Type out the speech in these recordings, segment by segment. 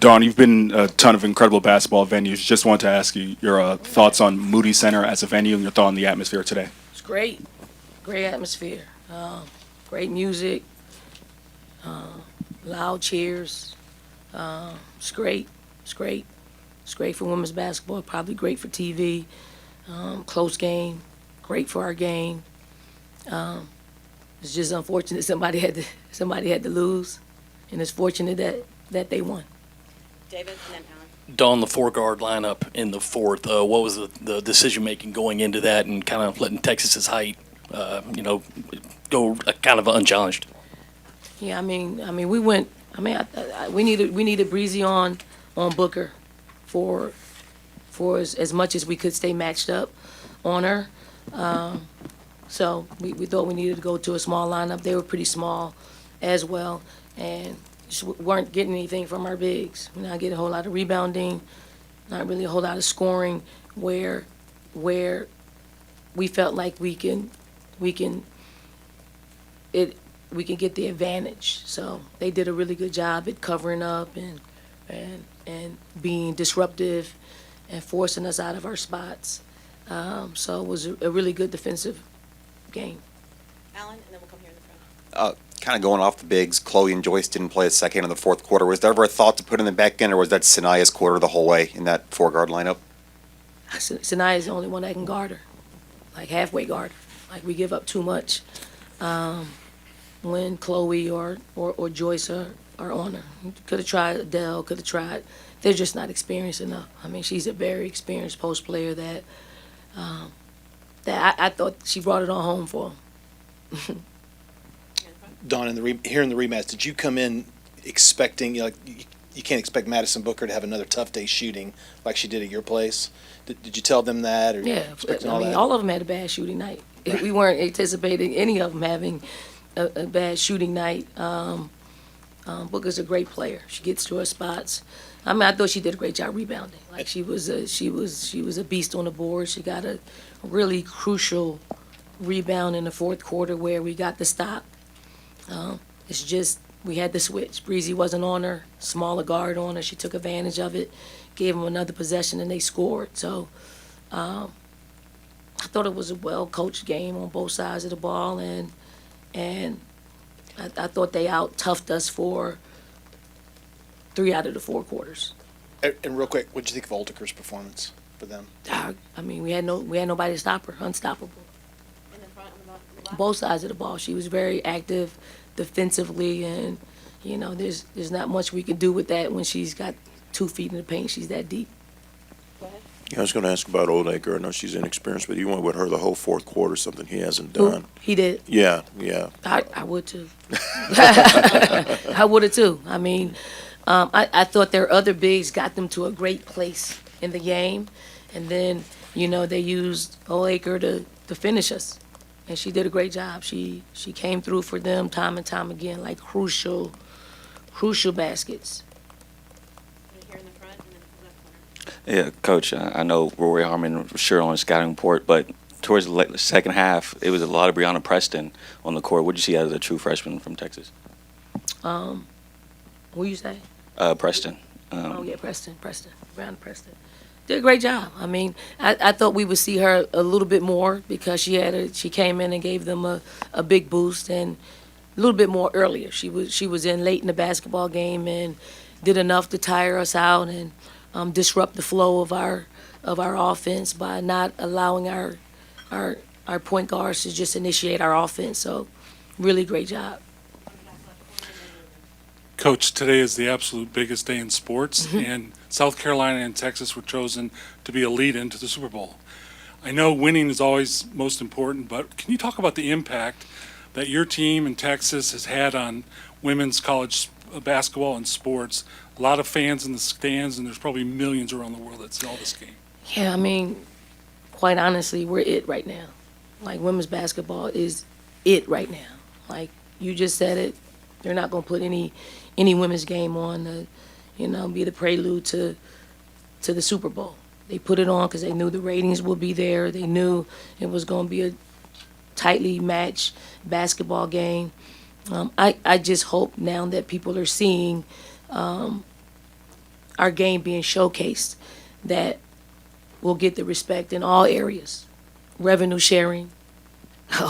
Dawn, you've been a ton of incredible basketball venues. Just wanted to ask you your thoughts on Moody Center as a venue and your thought on the atmosphere today. It's great. Great atmosphere. Great music. Loud cheers. It's great. It's great. It's great for women's basketball. Probably great for TV. Close game. Great for our game. It's just unfortunate somebody had to lose, and it's fortunate that they won. David and then Alan. Dawn, the four-guard lineup in the fourth, what was the decision-making going into that and kind of letting Texas's height, go kind of unchallenged? Yeah, I mean, we went. I mean, we needed Breezy on Booker for as much as we could stay matched up on her. So we thought we needed to go to a small lineup. They were pretty small as well, and just weren't getting anything from our bigs. We're not getting a whole lot of rebounding, not really a whole lot of scoring. Where we felt like we can get the advantage. So they did a really good job at covering up and being disruptive and forcing us out of our spots. So it was a really good defensive game. Alan, and then we'll come here in the front. Kind of going off the bigs, Chloe and Joyce didn't play a second in the fourth quarter. Was there ever a thought to put in the back end, or was that Sanaya's quarter the whole way in that four-guard lineup? Sanaya's the only one that can guard her, like halfway guard her. Like we give up too much when Chloe or Joyce are on her. Could have tried Adele, could have tried. They're just not experienced enough. I mean, she's a very experienced post player that I thought she brought it on home for them. Dawn, here in the rematch, did you come in expecting, you can't expect Madison Booker to have another tough day shooting like she did at your place? Did you tell them that? Or Yeah, expecting I mean, all of them had a bad shooting night. Right. We weren't anticipating any of them having a bad shooting night. Booker's a great player. She gets to her spots. I mean, I thought she did a great job rebounding. Like she was a beast on the board. She got a really crucial rebound in the fourth quarter where we got the stop. It's just we had to switch. Breezy wasn't on her, smaller guard on her. She took advantage of it, gave them another possession, and they scored. So I thought it was a well-coached game on both sides of the ball, and I thought they out-toughed us for 3 out of the 4 quarters. And real quick, what did you think of Oldiker's performance for them? I mean, we had nobody to stop her, unstoppable. In the front, on the left. Both sides of the ball. She was very active defensively, and there's not much we can do with that when she's got 2 feet in the paint. She's that deep. Go ahead. Yeah, I was going to ask about Oldacre. I know she's inexperienced, but you went with her the whole fourth quarter, something he hasn't done. He did. Yeah. I would too. I would have too. I mean, I thought their other bigs got them to a great place in the game, and then they used Oldacre to finish us, and she did a great job. She came through for them time and time again, like crucial baskets. Here in the front, and then the left corner. Yeah, Coach, I know Rory Harmon was sure on the scouting report, but towards the second half, it was a lot of Breonna Preston on the court. What did you see out of the true freshman from Texas? What you say? Preston. Preston, Breonna Preston. Did a great job. I mean, I thought we would see her a little bit more because she came in and gave them a big boost, and a little bit more earlier. She was in late in the basketball game and did enough to tire us out and disrupt the flow of our offense by not allowing our point guards to just initiate our offense. So, really great job. Coach, today is the absolute biggest day in sports, and South Carolina and Texas were chosen to be a lead-in to the Super Bowl. I know winning is always most important, but can you talk about the impact that your team in Texas has had on women's college basketball and sports? A lot of fans in the stands, and there's probably millions around the world that see all this game. Yeah, I mean, quite honestly, we're it right now. Like, women's basketball is it right now. Like, you just said it. They're not going to put any women's game on to, be the prelude to the Super Bowl. They put it on because they knew the ratings would be there. They knew it was going to be a tightly matched basketball game. I just hope now that people are seeing our game being showcased, that we'll get the respect in all areas. Revenue sharing,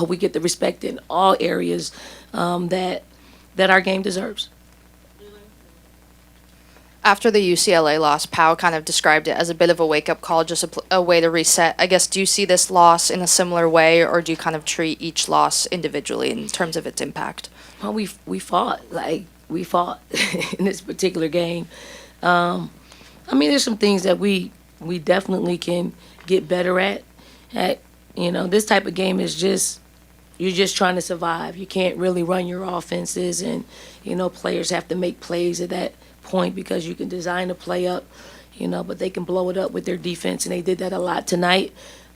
we get the respect in all areas that our game deserves. After the UCLA loss, Powell kind of described it as a bit of a wake-up call, just a way to reset. I guess, do you see this loss in a similar way, or do you kind of treat each loss individually in terms of its impact? Well, we fought in this particular game. I mean, there's some things that we definitely can get better at. This type of game is you're just trying to survive. You can't really run your offenses, and players have to make plays at that point because you can design a play up, but they can blow it up with their defense, and they did that a lot tonight.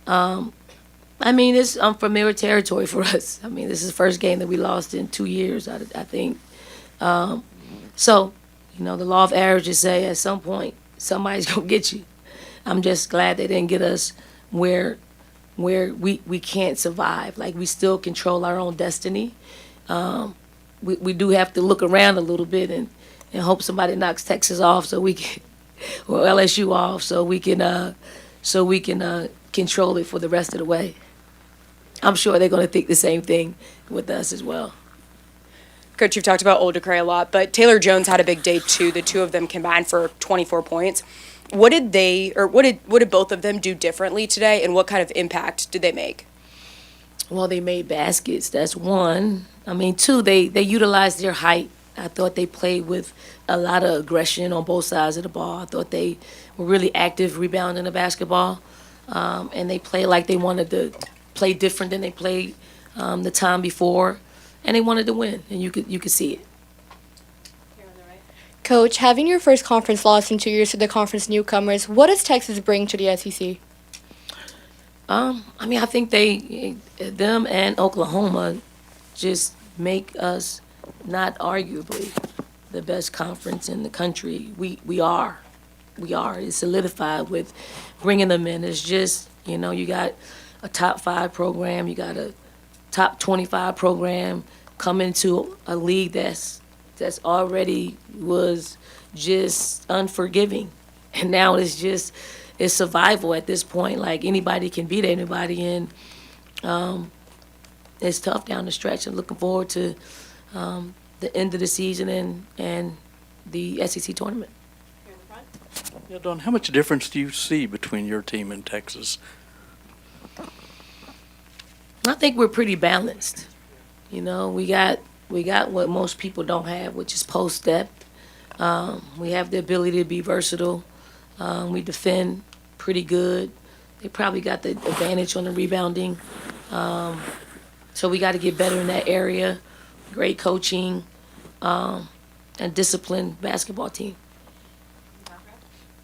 I mean, it's unfamiliar territory for us. I mean, this is the first game that we lost in 2 years, I think. So, the law of averages say at some point somebody's gonna get you. I'm just glad they didn't get us where we can't survive. Like, we still control our own destiny. We do have to look around a little bit and hope somebody knocks Texas off so we can, or LSU off so we can control it for the rest of the way. I'm sure they're going to think the same thing with us as well. Coach, you've talked about Old Decray a lot, but Taylor Jones had a big day too. The two of them combined for 24 points. What did both of them do differently today, and what kind of impact did they make? Well, they made baskets. That's one. I mean, two, they utilized their height. I thought they played with a lot of aggression on both sides of the ball. I thought they were really active rebounding the basketball, and they played like they wanted to play different than they played the time before, and they wanted to win, and you could see it. Coach, having your first conference loss in 2 years to the conference newcomers, what does Texas bring to the SEC? I mean, I think them and Oklahoma just make us not arguably the best conference in the country. We are. It's solidified with bringing them in. It's just, you got a top 5 program, you got a top 25 program coming to a league that's already was just unforgiving. And now it's survival at this point. Like, anybody can beat anybody, and it's tough down the stretch. I'm looking forward to the end of the season and the SEC tournament. Yeah, Dawn, how much difference do you see between your team and Texas? I think we're pretty balanced. We got what most people don't have, which is post step. We have the ability to be versatile. We defend pretty good. They probably got the advantage on the rebounding. So we got to get better in that area. Great coaching and disciplined basketball team.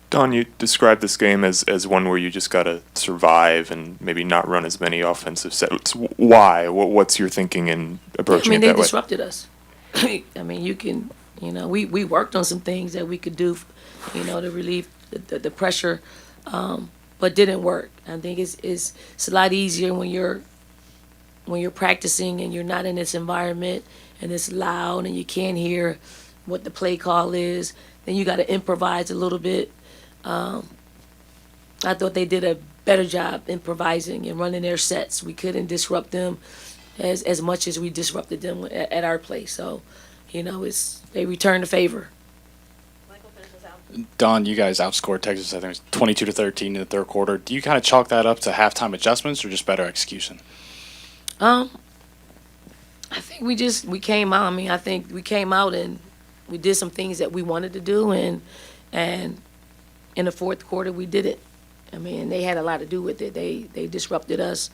Dawn, you described this game as one where you just got to survive and maybe not run as many offensive sets. Why? What's your thinking in approaching it that way? They disrupted us. I mean, we worked on some things that we could do, to relieve the pressure, but didn't work. I think it's a lot easier when you're practicing and you're not in this environment and it's loud and you can't hear what the play call is. Then you got to improvise a little bit. I thought they did a better job improvising and running their sets. We couldn't disrupt them as much as we disrupted them at our place. So, they returned the favor. Dawn, you guys outscored Texas, I think it was 22-13 in the third quarter. Do you kind of chalk that up to halftime adjustments or just better execution? I think we came out. I mean, I think we came out and we did some things that we wanted to do, and in the fourth quarter we did it. I mean, they had a lot to do with it. They disrupted us,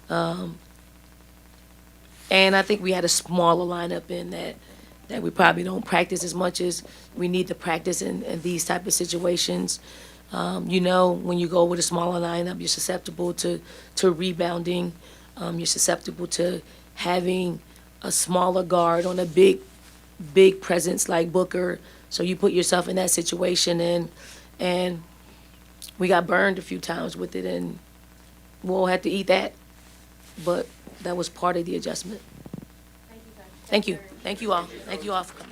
and I think we had a smaller lineup in that we probably don't practice as much as we need to practice in these type of situations. When you go with a smaller lineup, you're susceptible to rebounding. You're susceptible to having a smaller guard on a big presence like Booker. So you put yourself in that situation, and we got burned a few times with it, and we'll have to eat that. But that was part of the adjustment. Thank you. Thank you all. Thank you all for coming.